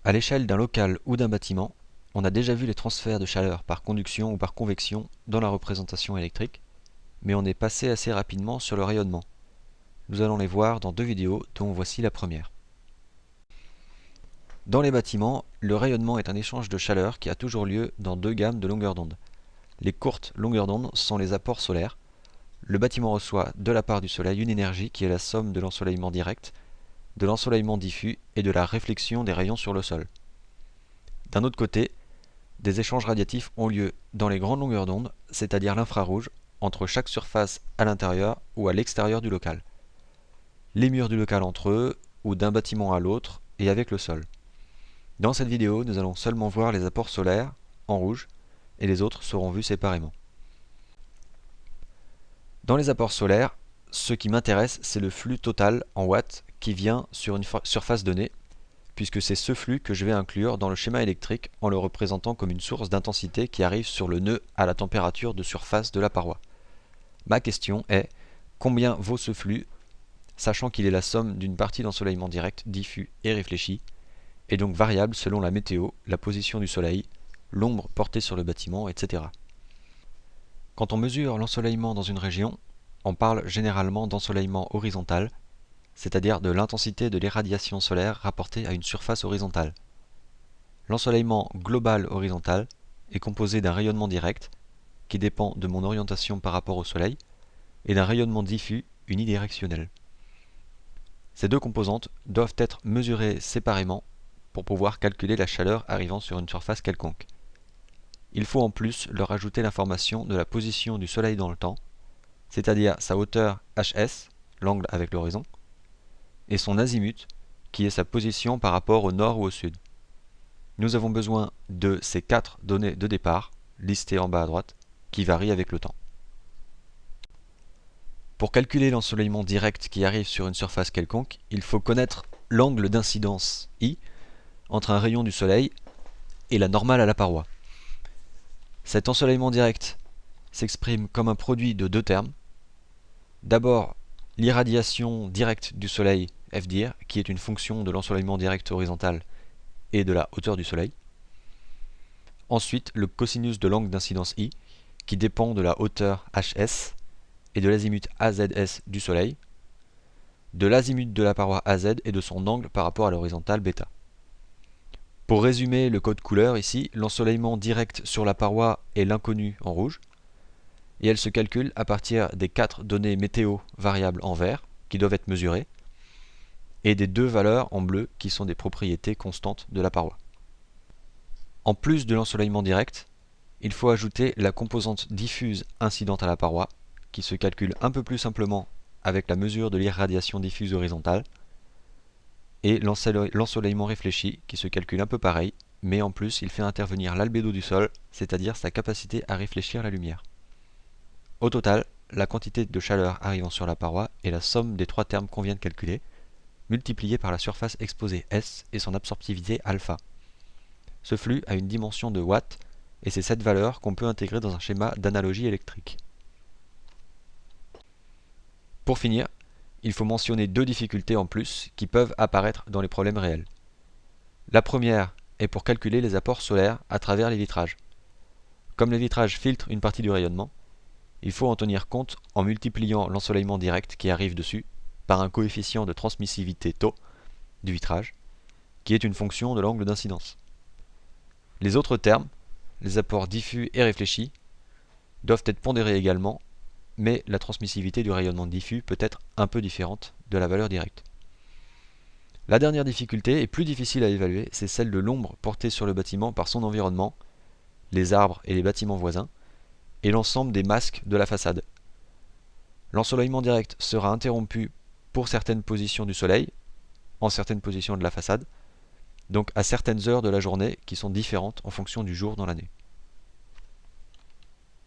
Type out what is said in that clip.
À l'échelle d'un local ou d'un bâtiment, on a déjà vu les transferts de chaleur par conduction ou par convection dans la représentation électrique, mais on est passé assez rapidement sur le rayonnement. Nous allons les voir dans deux vidéos dont voici la première. Dans les bâtiments, le rayonnement est un échange de chaleur qui a toujours lieu dans deux gammes de longueurs d'onde. Les courtes longueurs d'onde sont les apports solaires. Le bâtiment reçoit de la part du soleil une énergie qui est la somme de l'ensoleillement direct, de l'ensoleillement diffus et de la réflexion des rayons sur le sol. D'un autre côté, des échanges radiatifs ont lieu dans les grandes longueurs d'onde, c'est-à-dire l'infrarouge, entre chaque surface à l'intérieur ou à l'extérieur du local. Les murs du local entre eux, ou d'un bâtiment à l'autre, et avec le sol. Dans cette vidéo, nous allons seulement voir les apports solaires, en rouge, et les autres seront vus séparément. Dans les apports solaires, ce qui m'intéresse, c'est le flux total en watts qui vient sur une surface donnée, puisque c'est ce flux que je vais inclure dans le schéma électrique en le représentant comme une source d'intensité qui arrive sur le nœud à la température de surface de la paroi. Ma question est, combien vaut ce flux, sachant qu'il est la somme d'une partie d'ensoleillement direct, diffus et réfléchi, et donc variable selon la météo, la position du soleil, l'ombre portée sur le bâtiment, etc. Quand on mesure l'ensoleillement dans une région, on parle généralement d'ensoleillement horizontal, c'est-à-dire de l'intensité de l'irradiation solaire rapportée à une surface horizontale. L'ensoleillement global horizontal est composé d'un rayonnement direct, qui dépend de mon orientation par rapport au soleil, et d'un rayonnement diffus unidirectionnel. Ces deux composantes doivent être mesurées séparément pour pouvoir calculer la chaleur arrivant sur une surface quelconque. Il faut en plus leur ajouter l'information de la position du soleil dans le temps, c'est-à-dire sa hauteur HS, l'angle avec l'horizon, et son azimut, qui est sa position par rapport au nord ou au sud. Nous avons besoin de ces 4 données de départ, listées en bas à droite, qui varient avec le temps. Pour calculer l'ensoleillement direct qui arrive sur une surface quelconque, il faut connaître l'angle d'incidence I entre un rayon du soleil et la normale à la paroi. Cet ensoleillement direct s'exprime comme un produit de deux termes. D'abord, l'irradiation directe du soleil, FDIR, qui est une fonction de l'ensoleillement direct horizontal et de la hauteur du soleil. Ensuite, le cosinus de l'angle d'incidence I, qui dépend de la hauteur HS et de l'azimut AZS du soleil, de l'azimut de la paroi AZ et de son angle par rapport à l'horizontale β. Pour résumer le code couleur ici, l'ensoleillement direct sur la paroi est l'inconnu en rouge, et elle se calcule à partir des 4 données météo variables en vert, qui doivent être mesurées, et des 2 valeurs en bleu, qui sont des propriétés constantes de la paroi. En plus de l'ensoleillement direct, il faut ajouter la composante diffuse incidente à la paroi, qui se calcule un peu plus simplement avec la mesure de l'irradiation diffuse horizontale, et l'ensoleillement réfléchi, qui se calcule un peu pareil, mais en plus il fait intervenir l'albédo du sol, c'est-à-dire sa capacité à réfléchir la lumière. Au total, la quantité de chaleur arrivant sur la paroi est la somme des 3 termes qu'on vient de calculer, multipliée par la surface exposée S et son absorptivité alpha. Ce flux a une dimension de watts, et c'est cette valeur qu'on peut intégrer dans un schéma d'analogie électrique. Pour finir, il faut mentionner 2 difficultés en plus qui peuvent apparaître dans les problèmes réels. La première est pour calculer les apports solaires à travers les vitrages. Comme les vitrages filtrent une partie du rayonnement, il faut en tenir compte en multipliant l'ensoleillement direct qui arrive dessus par un coefficient de transmissivité τ du vitrage, qui est une fonction de l'angle d'incidence. Les autres termes, les apports diffus et réfléchis, doivent être pondérés également, mais la transmissivité du rayonnement diffus peut être un peu différente de la valeur directe. La dernière difficulté est plus difficile à évaluer, c'est celle de l'ombre portée sur le bâtiment par son environnement, les arbres et les bâtiments voisins, et l'ensemble des masques de la façade. L'ensoleillement direct sera interrompu pour certaines positions du soleil, en certaines positions de la façade, donc à certaines heures de la journée qui sont différentes en fonction du jour dans l'année.